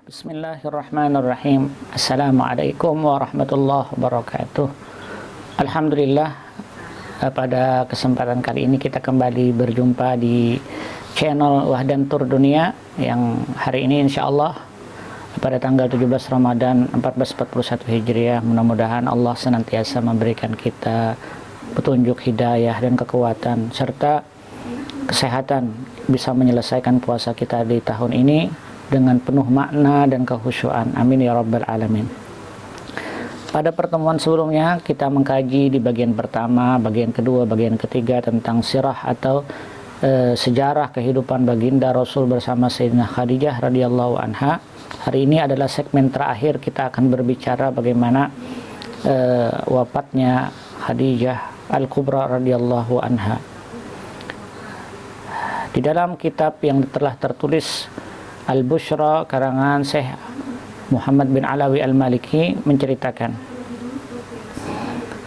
Bismillahirrahmanirrahim. Assalamualaikum warahmatullahi wabarakatuh. Alhamdulillah, pada kesempatan kali ini kita kembali berjumpa di channel Wahdantur Dunia yang hari ini insyaallah pada tanggal 17 Ramadan 1441 Hijriah, mudah-mudahan Allah senantiasa memberikan kita petunjuk, hidayah dan kekuatan serta kesehatan bisa menyelesaikan puasa kita di tahun ini dengan penuh makna dan kehusyuan. Amin ya rabbal alamin. Pada pertemuan sebelumnya kita mengkaji di bagian pertama, bagian kedua, bagian ketiga tentang sirah atau sejarah kehidupan baginda Rasul bersama Sayyidina Khadijah radhiyallahu anha. Hari ini adalah segmen terakhir, kita akan berbicara bagaimana wafatnya Khadijah Al-Kubra radhiyallahu anha. Di dalam kitab yang telah tertulis Al-Bushra karangan Syekh Muhammad bin Alawi Al-Maliki menceritakan,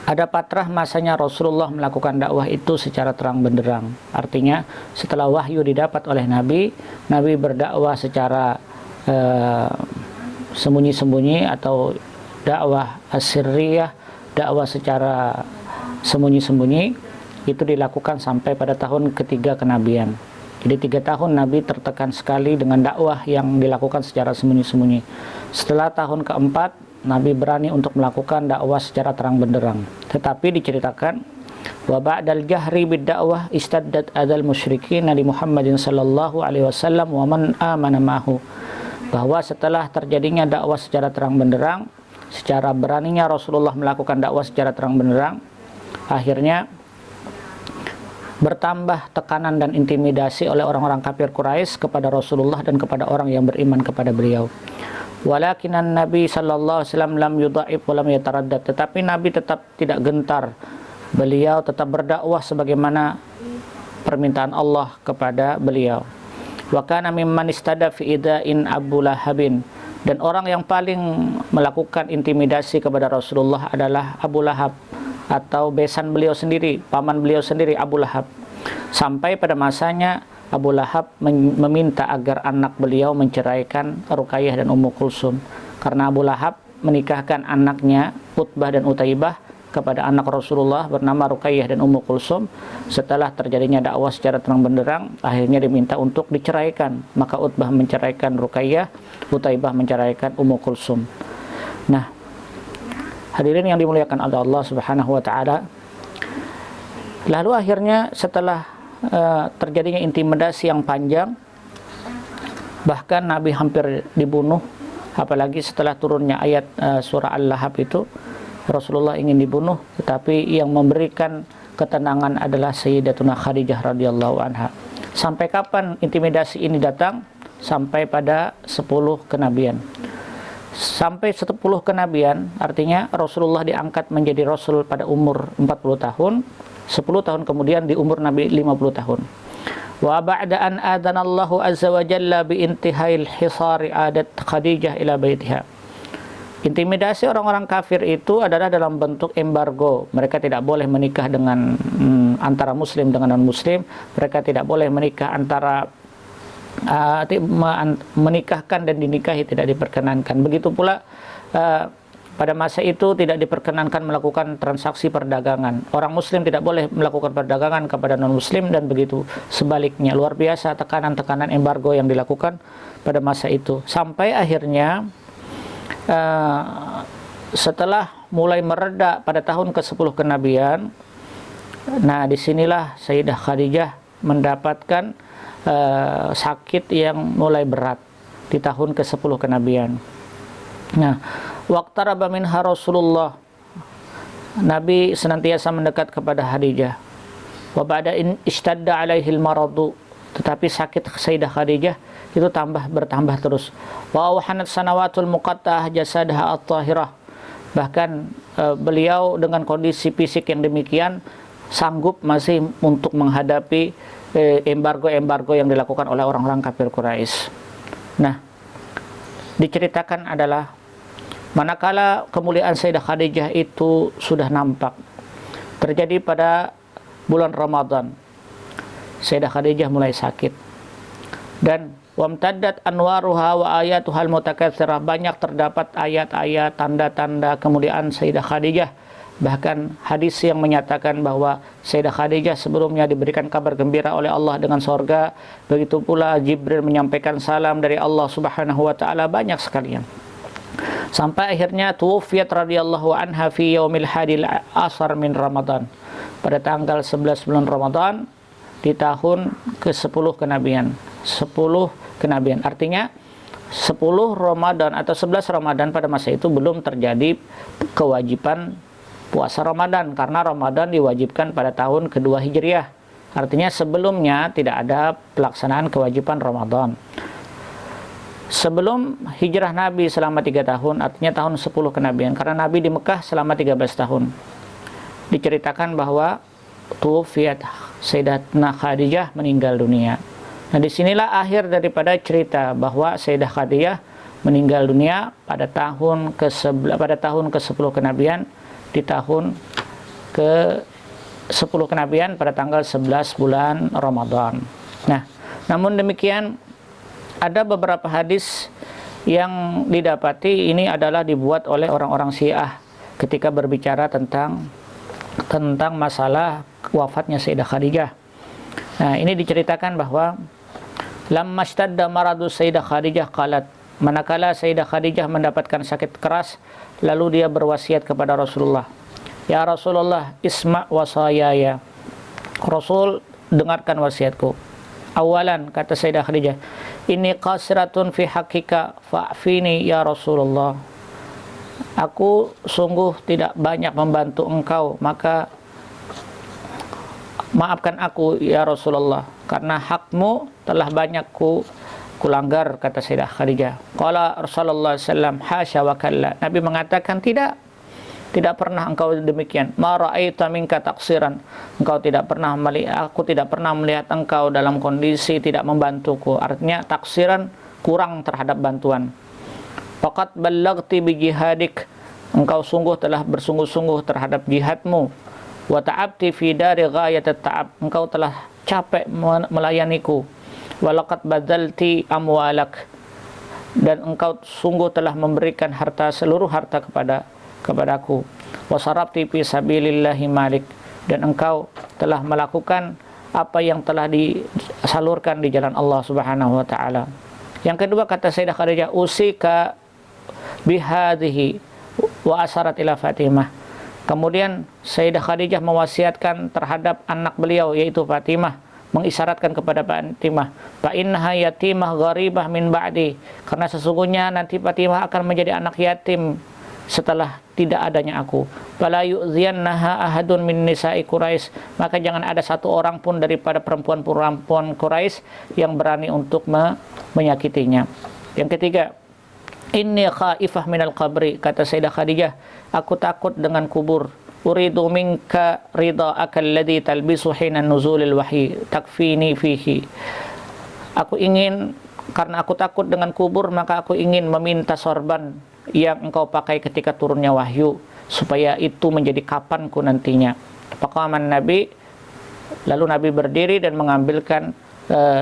ada patrah masanya Rasulullah melakukan dakwah itu secara terang benderang. Artinya setelah wahyu didapat oleh Nabi, Nabi berdakwah secara sembunyi-sembunyi atau dakwah asirriyah, dakwah secara sembunyi-sembunyi. Itu dilakukan sampai pada tahun ketiga kenabian. Jadi 3 tahun Nabi tertekan sekali dengan dakwah yang dilakukan secara sembunyi-sembunyi. Setelah tahun keempat, Nabi berani untuk melakukan dakwah secara terang benderang. Tetapi diceritakan, wa ba'dal jahri bid dakwah istaddat adal musyrikin li Muhammadin sallallahu alaihi wasallam wa man amana ma'hu. Bahwa setelah terjadinya dakwah secara terang benderang, secara beraninya Rasulullah melakukan dakwah secara terang benderang, akhirnya bertambah tekanan dan intimidasi oleh orang-orang kafir Quraisy kepada Rasulullah dan kepada orang yang beriman kepada beliau. Walakinan Nabi sallallahu alaihi wasallam lam yudha'if wa lam yataraddad. Tetapi Nabi tetap tidak gentar. Beliau tetap berdakwah sebagaimana permintaan Allah kepada beliau. Wa kana mimman istada fi ida'in Abu Lahabin. Dan orang yang paling melakukan intimidasi kepada Rasulullah adalah Abu Lahab, atau besan beliau sendiri, paman beliau sendiri, Abu Lahab. Sampai pada masanya Abu Lahab meminta agar anak beliau menceraikan Ruqayyah dan Ummu Kulsum, karena Abu Lahab menikahkan anaknya Utbah dan Utaibah kepada anak Rasulullah bernama Ruqayyah dan Ummu Kulsum. Setelah terjadinya dakwah secara terang benderang, akhirnya diminta untuk diceraikan. Maka Utbah menceraikan Ruqayyah, Utaibah menceraikan Ummu Kulsum. Nah, hadirin yang dimuliakan oleh Allah Subhanahu wa taala. Lalu akhirnya setelah terjadinya intimidasi yang panjang, bahkan Nabi hampir dibunuh, apalagi setelah turunnya ayat surah Al-Lahab itu, Rasulullah ingin dibunuh, tetapi yang memberikan ketenangan adalah Sayyidatuna Khadijah radhiyallahu anha. Sampai kapan intimidasi ini datang? Sampai pada 10 kenabian. Sampai 10 kenabian, artinya Rasulullah diangkat menjadi Rasul pada umur 40 tahun, 10 tahun kemudian di umur Nabi 50 tahun. Wa ba'da an adanallahu azza wa jalla bi intihail hisari adat Khadijah ila baitiha. Intimidasi orang-orang kafir itu adalah dalam bentuk embargo. Mereka tidak boleh menikah dengan antara muslim dengan non-muslim, mereka tidak boleh menikah antara menikahkan dan dinikahi tidak diperkenankan. Begitu pula pada masa itu tidak diperkenankan melakukan transaksi perdagangan. Orang muslim tidak boleh melakukan perdagangan kepada non muslim, dan begitu sebaliknya. Luar biasa tekanan-tekanan embargo yang dilakukan pada masa itu. Sampai akhirnya setelah mulai mereda pada tahun ke-10 kenabian, nah disinilah Sayyidah Khadijah mendapatkan sakit yang mulai berat di tahun ke-10 kenabian. Nah, waqtaraba minha Rasulullah, Nabi senantiasa mendekat kepada Khadijah. Wa ba'da in ishtadda alaihil maradu, tetapi sakit Sayyidah Khadijah itu bertambah terus. Wa awhanat sanawatul muqatta'ah jasadaha at-tahirah, bahkan beliau dengan kondisi fisik yang demikian sanggup masih untuk menghadapi embargo-embargo yang dilakukan oleh orang-orang kafir Quraisy. Nah, diceritakan adalah manakala kemuliaan Sayyidah Khadijah itu sudah nampak, terjadi pada bulan Ramadan, Sayyidah Khadijah mulai sakit, dan wamtaddat anwaruha wa ayatuhal mutakatsirah, banyak terdapat ayat-ayat tanda-tanda kemuliaan Sayyidah Khadijah. Bahkan hadis yang menyatakan bahwa Sayyidah Khadijah sebelumnya diberikan kabar gembira oleh Allah dengan sorga, begitu pula Jibril menyampaikan salam dari Allah Subhanahu wa taala, banyak sekalian. Sampai akhirnya tuwfiyat radhiyallahu anha fi yaumil hadil asar min Ramadan, pada tanggal 11 bulan Ramadan di tahun ke-10 kenabian. 10 kenabian artinya 10 Ramadan atau 11 Ramadan pada masa itu belum terjadi kewajiban puasa Ramadan, karena Ramadan diwajibkan pada tahun kedua Hijriah. Artinya sebelumnya tidak ada pelaksanaan kewajiban Ramadan. Sebelum hijrah Nabi selama 3 tahun, artinya tahun 10 kenabian, karena Nabi di Mekah selama 13 tahun. Diceritakan bahwa tuwfiyat Sayyidatuna Khadijah, meninggal dunia. Nah, disinilah akhir daripada cerita bahwa Sayyidah Khadijah meninggal dunia pada tahun ke-10 kenabian, di tahun ke-10 kenabian pada tanggal 11 bulan Ramadan. Nah, namun demikian ada beberapa hadis yang didapati ini adalah dibuat oleh orang-orang Syiah ketika berbicara tentang masalah wafatnya Sayyidah Khadijah. Nah, ini diceritakan bahwa lamma ishtadda maradu Sayyidah Khadijah qalat, manakala Sayyidah Khadijah mendapatkan sakit keras, lalu dia berwasiat kepada Rasulullah, ya Rasulullah, isma' wasayaya, Rasul, dengarkan wasiatku. Awalan, kata Sayyidah Khadijah, ini qasiratun fi haqqika fa'fini ya Rasulullah, aku sungguh tidak banyak membantu engkau, maka maafkan aku ya Rasulullah, karena hakmu telah banyak kulanggar, kata Sayyidah Khadijah. Qala Rasulullah sallallahu alaihi wasallam, hasya wa kalla, Nabi mengatakan tidak pernah engkau demikian. Ma ra'aita minka taqsiran, aku tidak pernah melihat engkau dalam kondisi tidak membantuku. Artinya taksiran, kurang terhadap bantuan. Faqad ballagti bi jihadik, engkau sungguh telah bersungguh-sungguh terhadap jihadmu. Wa ta'abti fi dari ghayatit ta'ab, engkau telah capek melayaniku. Wa laqad badzalti amwalak, dan engkau sungguh telah memberikan seluruh harta kepadaku. Wasarabti fi sabilillahi malik, dan engkau telah melakukan apa yang telah disalurkan di jalan Allah Subhanahu wa taala. Yang kedua, kata Sayyidah Khadijah, usika bihadhihi wa asarat ila Fatimah. Kemudian Sayyidah Khadijah mewasiatkan terhadap anak beliau, yaitu Fatimah, mengisyaratkan kepada Fatimah, fa innaha yatimah gharibah min ba'di, karena sesungguhnya nanti Fatimah akan menjadi anak yatim setelah tidak adanya aku. Fala yu'ziyannaha ahadun min nisa'i Quraisy, maka jangan ada satu orang pun daripada perempuan-perempuan Quraisy yang berani untuk menyakitinya. Yang ketiga, inni khaifah minal qabri, kata Sayyidah Khadijah, aku takut dengan kubur. Uridu minka ridha'aka alladhi talbisu hina nuzulil wahyi takfini fihi, aku ingin, karena aku takut dengan kubur, maka aku ingin meminta sorban yang engkau pakai ketika turunnya wahyu, supaya itu menjadi kapanku nantinya. Faqaman Nabi, lalu Nabi berdiri dan mengambilkan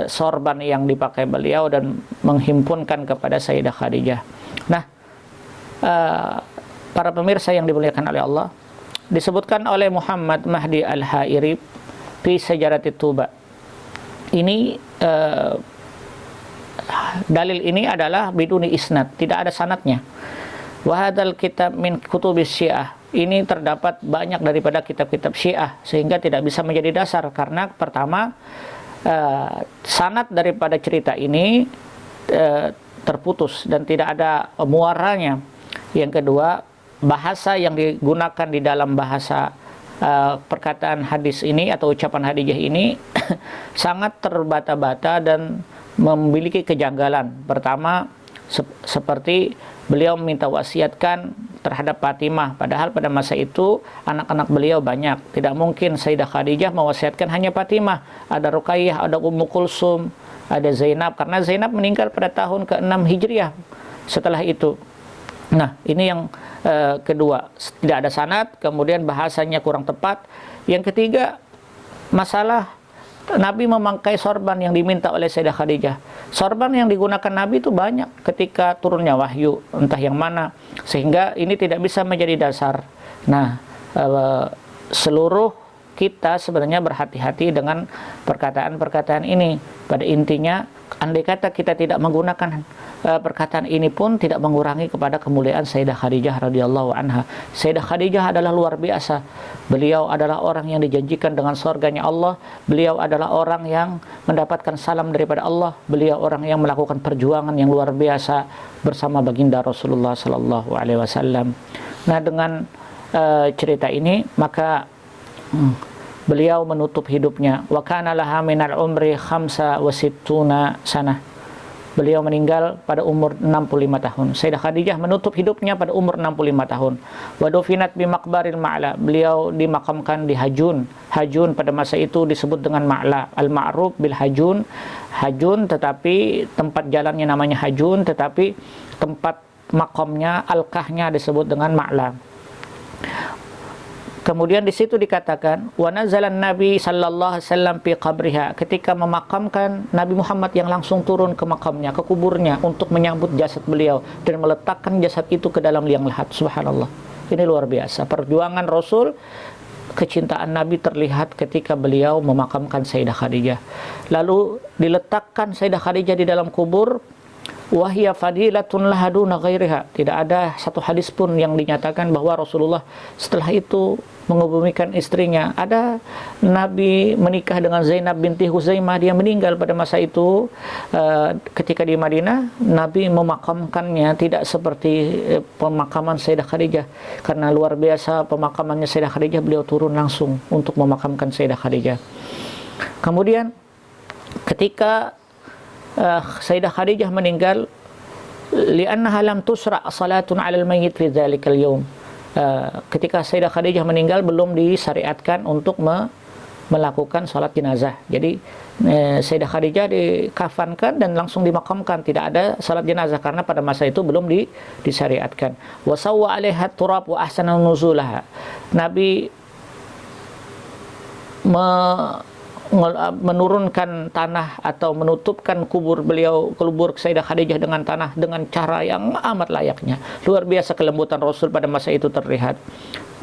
sorban yang dipakai beliau dan menghimpunkan kepada Sayyidah Khadijah. Nah, para pemirsa yang dimuliakan oleh Allah, disebutkan oleh Muhammad Mahdi Al-Hairi fi Sajarati Tuba. Ini dalil ini adalah biduni isnad, tidak ada sanadnya. Wa hadzal kitab min kutubis Syiah, ini terdapat banyak daripada kitab-kitab Syiah, sehingga tidak bisa menjadi dasar, karena pertama sanad daripada cerita ini terputus dan tidak ada muaranya. Yang kedua, bahasa yang digunakan di dalam bahasa perkataan hadis ini atau ucapan Khadijah ini sangat terbata-bata dan memiliki kejanggalan. Pertama, seperti beliau meminta wasiatkan terhadap Fatimah, padahal pada masa itu anak-anak beliau banyak. Tidak mungkin Sayyidah Khadijah mewasiatkan hanya Fatimah. Ada Ruqayyah, ada Ummu Kulsum, ada Zainab, karena Zainab meninggal pada tahun ke-6 Hijriah setelah itu. Nah, ini yang kedua, tidak ada sanad, kemudian bahasanya kurang tepat. Yang ketiga, masalah Nabi memakai sorban yang diminta oleh Sayyidah Khadijah. Sorban yang digunakan Nabi itu banyak ketika turunnya wahyu, entah yang mana, sehingga ini tidak bisa menjadi dasar. Nah, seluruh kita sebenarnya berhati-hati dengan perkataan-perkataan ini. Pada intinya, andai kata kita tidak menggunakan perkataan ini pun tidak mengurangi kepada kemuliaan Sayyidah Khadijah radhiyallahu anha. Sayyidah Khadijah adalah luar biasa. Beliau adalah orang yang dijanjikan dengan surganya Allah. Beliau adalah orang yang mendapatkan salam daripada Allah. Beliau orang yang melakukan perjuangan yang luar biasa bersama baginda Rasulullah sallallahu alaihi wasallam. Nah, dengan cerita ini maka beliau menutup hidupnya. Wa kana laha minal umri 65 sanah. Beliau meninggal pada umur 65 tahun. Sayyidah Khadijah menutup hidupnya pada umur 65 tahun. Wa dufinat bi maqbaril Ma'la. Beliau dimakamkan di Hajun. Hajun pada masa itu disebut dengan Ma'la. Al-ma'ruf bil Hajun. Hajun tetapi tempat jalannya namanya Hajun, tetapi tempat makamnya, alkahnya disebut dengan Ma'la. Kemudian di situ dikatakan wa nazalan Nabi sallallahu alaihi wasallam fi qabriha, ketika memakamkan Nabi Muhammad yang langsung turun ke makamnya, ke kuburnya untuk menyambut jasad beliau dan meletakkan jasad itu ke dalam liang lahat. Subhanallah. Ini luar biasa. Perjuangan Rasul, kecintaan Nabi terlihat ketika beliau memakamkan Sayyidah Khadijah. Lalu diletakkan Sayyidah Khadijah di dalam kubur. Wahia fadilatun lahaduna ghairiha. Tidak ada satu hadis pun yang dinyatakan bahwa Rasulullah setelah itu mengebumikan istrinya. Ada Nabi menikah dengan Zainab binti Huzaimah, dia meninggal pada masa itu. Ketika di Madinah, Nabi memakamkannya tidak seperti pemakaman Sayyidah Khadijah. Karena luar biasa pemakamannya Sayyidah Khadijah, beliau turun langsung untuk memakamkan Sayyidah Khadijah. Kemudian ketika Sayyidah Khadijah meninggal, li'annaha lam tusra' salatun 'alal mayyit fi dzalikal yaum. Ketika Sayyidah Khadijah meninggal belum disyariatkan untuk melakukan salat jenazah. Jadi Sayyidah Khadijah dikafankan dan langsung dimakamkan, tidak ada salat jenazah karena pada masa itu belum disyariatkan. Wa sawwa 'alaiha turab wa ahsana nuzulaha. Nabi menurunkan tanah atau menutupkan kubur beliau, kubur Sayyidah Khadijah dengan tanah dengan cara yang amat layaknya. Luar biasa kelembutan Rasul pada masa itu terlihat.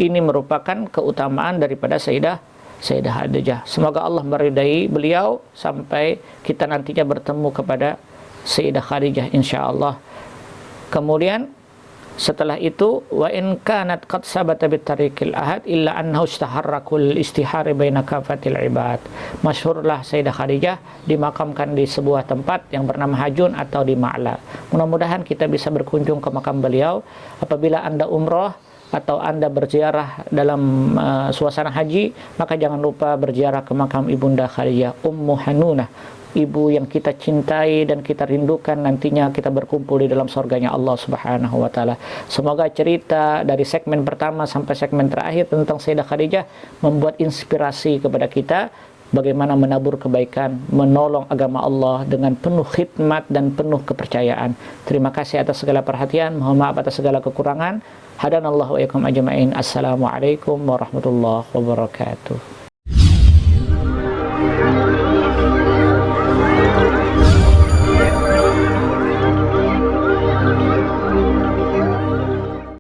Ini merupakan keutamaan daripada Sayyidah Khadijah. Semoga Allah meridai beliau sampai kita nantinya bertemu kepada Sayyidah Khadijah insyaallah. Kemudian setelah itu, wa in kanat qad sabata bit tariqil ahad illa annahu istaharra kull istihari baina kafatil ibad. Masyhurlah Sayyidah Khadijah dimakamkan di sebuah tempat yang bernama Hajun atau di Ma'la. Mudah-mudahan kita bisa berkunjung ke makam beliau. Apabila Anda umrah atau Anda berziarah dalam suasana haji, maka jangan lupa berziarah ke makam Ibunda Khadijah, Ummu Hanunah, ibu yang kita cintai dan kita rindukan, nantinya kita berkumpul di dalam surganya Allah Subhanahu wa taala. Semoga cerita dari segmen pertama sampai segmen terakhir tentang Sayyidah Khadijah membuat inspirasi kepada kita bagaimana menabur kebaikan, menolong agama Allah dengan penuh khidmat dan penuh kepercayaan. Terima kasih atas segala perhatian, mohon maaf atas segala kekurangan. Hadanallahu wa iyyakum ajma'in. Assalamualaikum warahmatullahi wabarakatuh.